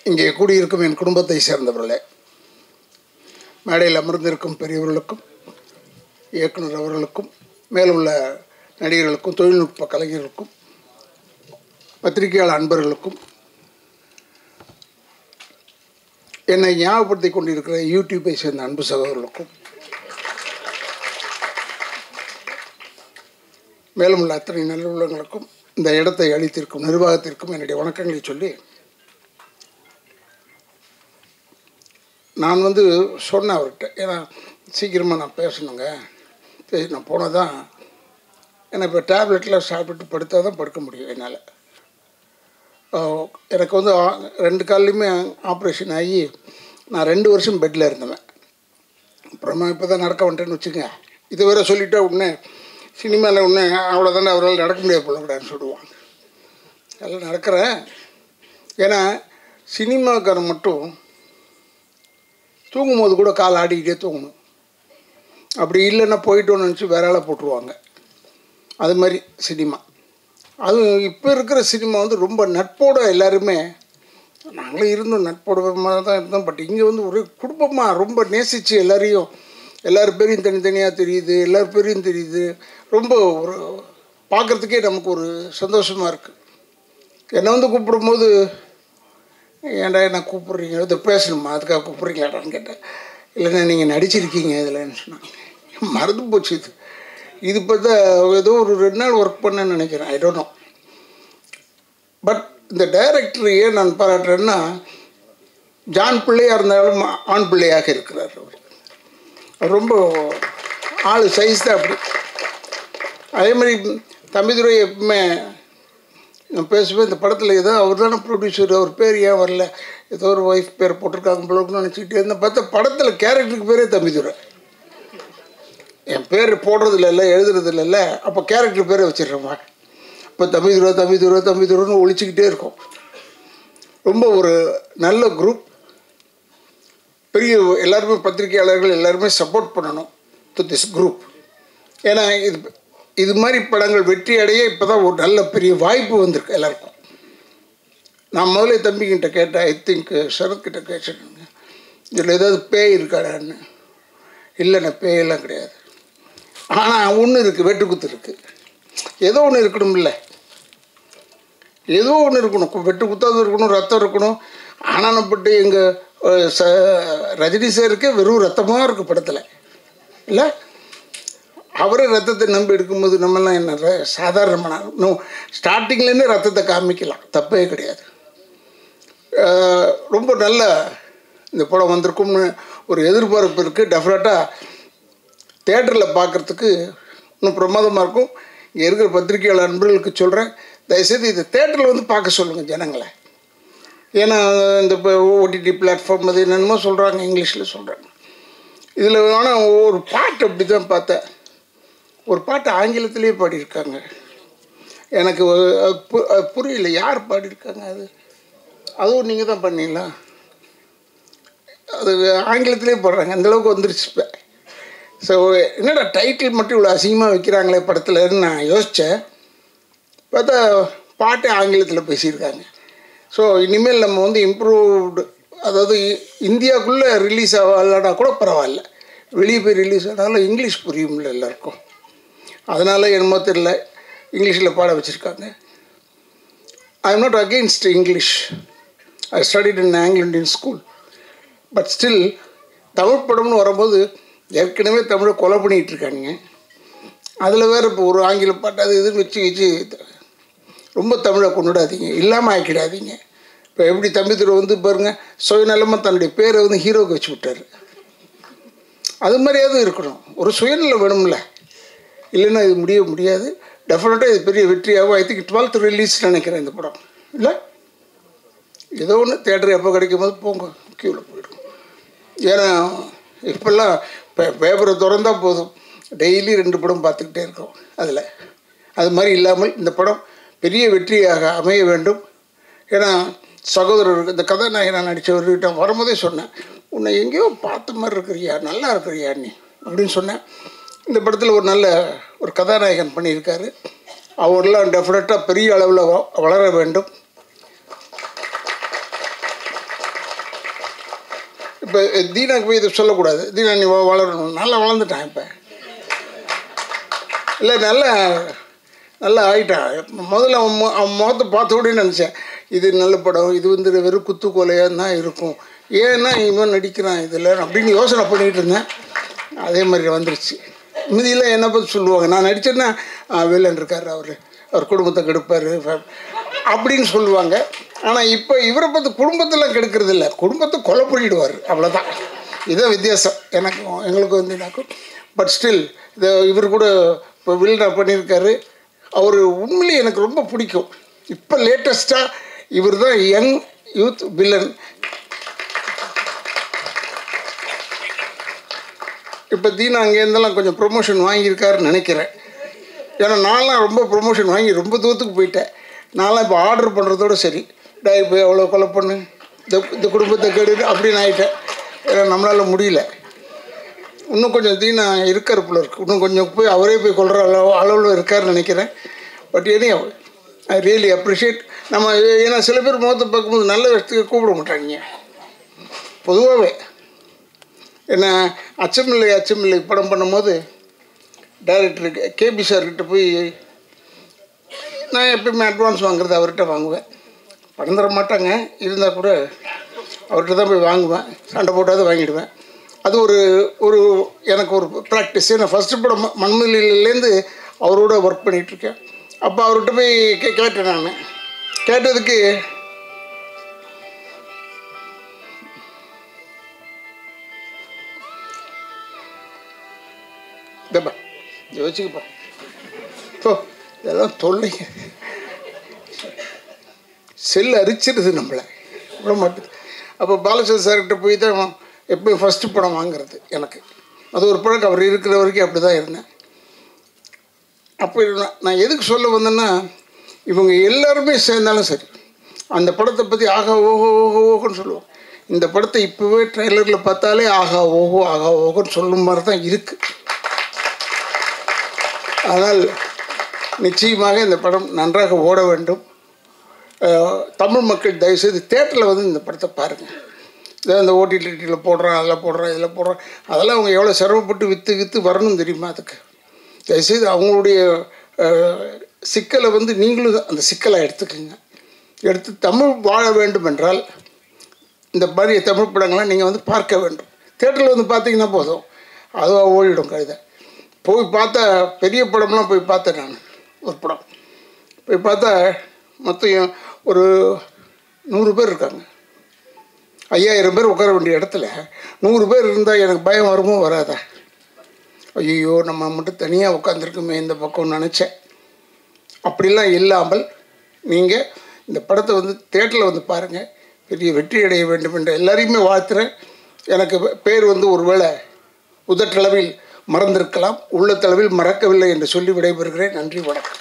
இங்கே கூடியிருக்கும் என் குடும்பத்தை சேர்ந்தவர்களே, மேடையில் அமர்ந்திருக்கும் பெரியவர்களுக்கும் இயக்குனர் அவர்களுக்கும் மேலுள்ள நடிகர்களுக்கும் தொழில்நுட்ப கலைஞர்களுக்கும் பத்திரிகையாளர் அன்பர்களுக்கும் என்னை ஞாபகப்படுத்தி கொண்டிருக்கிற யூடியூப்பை சேர்ந்த அன்பு சகோதரர்களுக்கும் மேலும் உள்ள அத்தனை நல்லுள்ளங்களுக்கும் இந்த இடத்தை அளித்திருக்கும் நிர்வாகத்திற்கும் என்னுடைய வணக்கங்களை சொல்லி, நான் சொன்னேன் அவர்கிட்ட, ஏன்னா சீக்கிரமாக நான் பேசணுங்க, நான் போனால் தான் ஏன்னா இப்போ டேப்லெட்டில் சாப்பிட்டு படுத்தால் தான் படுக்க முடியும் என்னால். எனக்கு 2 கால்லையுமே ஆப்ரேஷன் ஆகி நான் 2 வருஷம் பெட்டில் இருந்தேன். அப்புறமா இப்போ தான் நடக்க வந்துட்டேன்னு வச்சுக்கோங்க. இது வேற சொல்லிவிட்டா உடனே சினிமாவில் ஒன்று அவ்வளோதானே அவரால் நடக்க முடியாது போலக்கூடாதுன்னு சொல்லுவாங்க. அதெல்லாம் நடக்கிறேன். ஏன்னா சினிமாக்காரன் மட்டும் தூங்கும்போது கூட கால் ஆடிக்கிட்டே தூங்கணும். அப்படி இல்லைன்னா போயிட்டோன்னு நினச்சி வேற ஆளை போட்டுருவாங்க. அது மாதிரி சினிமா. அதுவும் இப்போ இருக்கிற சினிமா ரொம்ப நட்போடு எல்லாருமே, நாங்களும் இருந்தோம் நட்போட மாதிரி தான் இருந்தோம். பட் இங்கே ஒரு குடும்பமாக ரொம்ப நேசித்து எல்லார் பேரையும் தனித்தனியாக தெரியுது, எல்லார் பேரையும் தெரியுது. ரொம்ப ஒரு பார்க்குறதுக்கே நமக்கு ஒரு சந்தோஷமாக இருக்குது. என்னை கூப்பிடும்போது, ஏன்டா என்ன கூப்பிட்றீங்க, இதை பேசணுமா அதுக்காக கூப்பிட்றீங்களாடான்னு கேட்டேன். இல்லைன்னா நீங்கள் நடிச்சிருக்கீங்க இதில்ன்னு சொன்னாங்க. மறந்து போச்சு. இது பார்த்தா ஏதோ ஒரு 2 நாள் ஒர்க் பண்ணேன்னு நினைக்கிறேன், ஐ டோன்ட் நோ. பட் இந்த டைரக்டர் ஏன் நான் பாராட்டுறேன்னா, ஜான் பிள்ளையாக இருந்தாலும் ஆண் பிள்ளையாக இருக்கிறார். அவர் ரொம்ப ஆள் சைஸ் தான் அப்படி. அதே மாதிரி தம்பிதுரை எப்பவுமே நான் பேசுவேன், இந்த படத்தில் ஏதோ அவர் தானே ப்ரொடியூசர், அவர் பேர் ஏன் வரல, ஏதோ ஒரு ஒய்ஃப் பேர் போட்டிருக்காங்க போலன்னு நினச்சிக்கிட்டே இருந்தேன். பார்த்தா படத்தில் கேரக்டருக்கு பேரே தம்பிதுரை. என் பேர் போடுறதில்ல, எழுதுறதில்ல, அப்போ கேரக்டர் பேரை வச்சிடுறேம்மா. இப்போ தம்பிதுரைன்னு ஒழிச்சிக்கிட்டே இருக்கும். ரொம்ப ஒரு நல்ல குரூப். பெரிய எல்லாருமே பத்திரிகையாளர்கள் எல்லாருமே சப்போர்ட் பண்ணணும் டு திஸ் குரூப். ஏன்னா இது மாதிரி படங்கள் வெற்றி அடைய இப்போ தான் ஒரு நல்ல பெரிய வாய்ப்பு வந்திருக்கு எல்லாருக்கும். நான் முதல்ல தம்பிக்கிட்ட கேட்டேன், ஐ திங்க் சரத்கிட்ட கேட்டுருங்க, இதில் ஏதாவது பேய் இருக்காடான்னு. இல்லைண்ணா பேயெல்லாம் கிடையாது, ஆனால் ஒன்று இருக்குது, வெட்டுக்குத்து இருக்குது. ஏதோ ஒன்று இருக்கணும்ல, ஏதோ ஒன்று இருக்கணும். வெட்டுக்குத்தாவது இருக்கணும், ரத்தம் இருக்கணும். ஆனானப்பட்டு எங்கள் ரஜினி சாருக்கு வெறும் ரத்தமாக இருக்குது படத்தில், இல்லை அவரே ரத்தத்தை நம்பி எடுக்கும்போது நம்மெல்லாம் என்ன சாதாரணமான இன்னும் ஸ்டார்டிங்லேருந்தே ரத்தத்தை காமிக்கலாம், தப்பே கிடையாது. ரொம்ப நல்ல இந்த படம் வந்திருக்கும்னு ஒரு எதிர்பார்ப்பு இருக்குது. டெஃபினட்டாக தேட்டரில் பார்க்குறதுக்கு இன்னும் பிரமாதமாக இருக்கும். இங்கே இருக்கிற பத்திரிகையாளர் நண்பர்களுக்கு சொல்கிறேன், தயவுசெய்து இதை தேட்டரில் பார்க்க சொல்லுங்கள் ஜனங்களை. ஏன்னா இந்த இப்போ ஓடிடி பிளாட்ஃபார்ம் அது என்னென்னமோ சொல்கிறாங்க, இங்கிலீஷில் சொல்கிறாங்க. இதில் ஆனால் ஒரு பாட்டு அப்படி தான் பார்த்தேன், ஒரு பாட்டு ஆங்கிலத்திலே பாடியிருக்காங்க. எனக்கு புரியல யார் பாடியிருக்காங்க. அதுவும் நீங்கள் தான் பண்ணீங்களா? அது ஆங்கிலத்திலே பாடுறாங்க, அந்தளவுக்கு வந்துருச்சு இப்போ. ஸோ என்னடா டைட்டில் மட்டும் இவ்வளோ அசிங்கமாக வைக்கிறாங்களே படத்துலன்னு நான் யோசித்தேன். பார்த்தா பாட்டு ஆங்கிலத்தில் பேசியிருக்காங்க. ஸோ இனிமேல் நம்ம இம்ப்ரூவ்டு, அதாவது இந்தியாவுக்குள்ளே ரிலீஸ் ஆகலன்னா கூட பரவாயில்ல, வெளியே போய் ரிலீஸ் ஆனாலும் இங்கிலீஷ் புரியும்ல எல்லாருக்கும். அதனால் என்னமோ தெரியல இங்கிலீஷில் பாட வச்சுருக்காங்க. I am not against English. I studied in Anglo Indian school. But still Tamil படம்னு வரும்போது ஏற்கனவே தமிழை கொலை பண்ணிகிட்டு இருக்கானுங்க. அதில் வேறு இப்போ ஒரு ஆங்கில பாட்டு அது இதுன்னு வச்சு ரொம்ப தமிழை கொண்டுடாதீங்க, இல்லாமல் ஆக்கிடாதீங்க. இப்போ எப்படி தம்பிதுரை பாருங்கள், சுயநலமாக தன்னுடைய பேரை ஹீரோவுக்கு வச்சு விட்டார். அது மாதிரியாவது இருக்கணும், ஒரு சுயநலம் வேணும்ல, இல்லைன்னா இது முடியாது. டெஃபினட்டாக இது பெரிய வெற்றியாகும். ஐ திங்க் 12th ரிலீஸ் நினைக்கிறேன் இந்த படம், இல்லை ஏதோ ஒன்று தேட்டர் எப்போ கிடைக்கும் போது போங்க, க்யூவில் போயிடும். ஏன்னா இப்போல்லாம் பேப்பரை திறந்தால் போதும், டெய்லி 2 படம் பார்த்துக்கிட்டே இருக்கோம். அது மாதிரி இல்லாமல் இந்த படம் பெரிய வெற்றியாக அமைய வேண்டும். ஏன்னா சகோதரர் இந்த கதாநாயகனாக நடித்தவர்கிட்ட வரும்போதே சொன்னேன், உன்னை எங்கேயோ பார்த்த மாதிரி இருக்கிறியா, நல்லா இருக்கிறியா நீ அப்படின்னு சொன்னேன். இந்த படத்தில் ஒரு நல்ல ஒரு கதாநாயகன் பண்ணியிருக்காரு. அவரெல்லாம் டெஃபினட்டாக பெரிய அளவில் வளர வேண்டும். இப்போ தீனாக்கு போய் இதை சொல்லக்கூடாது, தீனா நீ வளரணும், நல்லா வளர்ந்துட்டான் இப்போ, இல்லை நல்லா ஆகிட்டான். முதல்ல அவன் முகத்தை பார்த்த உடனே நினச்சேன் இது நல்ல படம், இது வந்து வெறும் குத்துக்கோலையாக தான் இருக்கும், ஏன்னா இவன் நடிக்கிறான் இதில் அப்படின்னு யோசனை பண்ணிகிட்டு இருந்தேன். அதே மாதிரி வந்துருச்சு. மீதியில் என்னை பற்றி சொல்லுவாங்க, நான் நடித்தேன்னா வில்லன் இருக்கார், அவர் குடும்பத்தை கெடுப்பார் அப்படின்னு சொல்லுவாங்க. ஆனால் இப்போ இவரை பற்றி குடும்பத்தெல்லாம் கெடுக்கிறது இல்லை, குடும்பத்தை கொலை பண்ணிவிடுவார், அவ்வளோதான். இதுதான் வித்தியாசம் எங்களுக்கு வந்து எனக்கும். பட் ஸ்டில் இவர் கூட இப்போ வில்லனாக பண்ணியிருக்காரு. அவர் உண்மையிலேயே எனக்கு ரொம்ப பிடிக்கும். இப்போ லேட்டஸ்ட்டாக இவர் தான் யங் யூத் வில்லன். இப்போ தீனா அங்கேருந்தெல்லாம் கொஞ்சம் ப்ரொமோஷன் வாங்கியிருக்காருன்னு நினைக்கிறேன். ஏன்னா நான்லாம் ரொம்ப ப்ரொமோஷன் வாங்கி ரொம்ப தூரத்துக்கு போயிட்டேன். நான்லாம் இப்போ ஆர்டர் பண்ணுறதோட சரி, போய் அவ்வளோ கொலை பண்ணு, இந்த குடும்பத்தை கெடு அப்படின்னு ஆகிட்டேன். ஏன்னா நம்மளால் முடியல. இன்னும் கொஞ்சம் தீனா இருக்கார் போல இருக்குது, இன்னும் கொஞ்சம் போய் அவரே போய் கொள்கிற அளவில் இருக்காருன்னு நினைக்கிறேன். But any I really appreciate. நம்ம ஏன்னா சில பேர் முகத்தை பார்க்கும்போது நல்ல விஷயத்துக்கு கூப்பிட மாட்டாங்க பொதுவாகவே. ஏன்னா அச்சமில்லை படம் பண்ணும்போது டைரக்டருக்கு கேபி சார்கிட்ட போய் நான் எப்பயுமே அட்வான்ஸ் வாங்குறது அவர்கிட்ட வாங்குவேன். படம் தர மாட்டாங்க, இருந்தால் கூட அவர்கிட்ட தான் போய் வாங்குவேன், சண்டை போட்டால் தான் வாங்கிடுவேன். அது ஒரு எனக்கு ஒரு ப்ராக்டிஸ். நான் ஃபஸ்ட்டு படம் மண்மொழியிலேருந்து அவரோட ஒர்க் பண்ணிகிட்ருக்கேன். அப்போ அவர்கிட்ட போய் கேட்டேன். நான் கேட்டதுக்கு இதப்பா யோசிச்சுக்கப்பா, இப்போ இதெல்லாம் தொல்லைங்க, செல் அரிச்சிருது நம்மளை விட மாட்டேது. அப்போ பாலச்சந்திர சார்கிட்ட போய் தான் எப்போயும் ஃபஸ்ட்டு படம் வாங்கிறது எனக்கு. அது ஒரு பழக்கம், அவர் இருக்கிற வரைக்கும் அப்படி தான் இருந்தேன். அப்போ நான் எதுக்கு சொல்ல வந்தேன்னா, இவங்க எல்லாருமே சேர்ந்தாலும் சரி அந்த படத்தை பற்றி ஆகா ஓஹோன்னு சொல்லுவோம். இந்த படத்தை இப்போவே ட்ரெய்லரில் பார்த்தாலே ஆகா ஓஹோன்னு சொல்லும் மாதிரி தான் இருக்குது. ஆனால் நிச்சயமாக இந்த படம் நன்றாக ஓட வேண்டும். தமிழ் மக்கள் தயவுசெய்து தேட்டரில் வந்து இந்த படத்தை பாருங்கள். இதை இந்த ஓடிடியில் போடுறான், அதில் போடுறான், இதில் போடுறான், அதெல்லாம் அவங்க எவ்வளோ சிரமப்பட்டு விற்று வரணும் தெரியுமா? அதுக்கு தயவுசெய்து அவங்களுடைய சிக்கலை வந்து நீங்களும் அந்த சிக்கலை எடுத்து தமிழ் வாழ வேண்டும் என்றால் இந்த மாதிரி தமிழ் படங்கள்லாம் நீங்கள் வந்து பார்க்க வேண்டும். தேட்டரில் வந்து பார்த்தீங்கன்னா போதும், அதுவாக ஓடிடும் கழுதை. போய் பார்த்தா பெரிய படம்லாம் போய் பார்த்தேன். நான் ஒரு படம் போய் பார்த்தா மொத்தம் ஒரு 100 பேர் இருக்காங்க. 5000 பேர் உட்கார வேண்டிய இடத்துல 100 பேர் இருந்தால் எனக்கு பயம் வருமோ வராதா? ஐயோ நம்ம மட்டும் தனியாக உட்காந்துருக்குமே இந்த பக்கம்னு நினச்சேன். அப்படிலாம் இல்லாமல் நீங்கள் இந்த படத்தை வந்து தேட்டரில் வந்து பாருங்கள், பெரிய வெற்றி அடைய வேண்டும் என்ற எல்லாரையுமே வாழ்த்துறேன். எனக்கு பேர் வந்து ஒருவேளை உதட்டளவில் மறந்திருக்கலாம், உள்ளத்தளவில் மறக்கவில்லை என்று சொல்லி விடைபெறுகிறேன். நன்றி, வணக்கம்.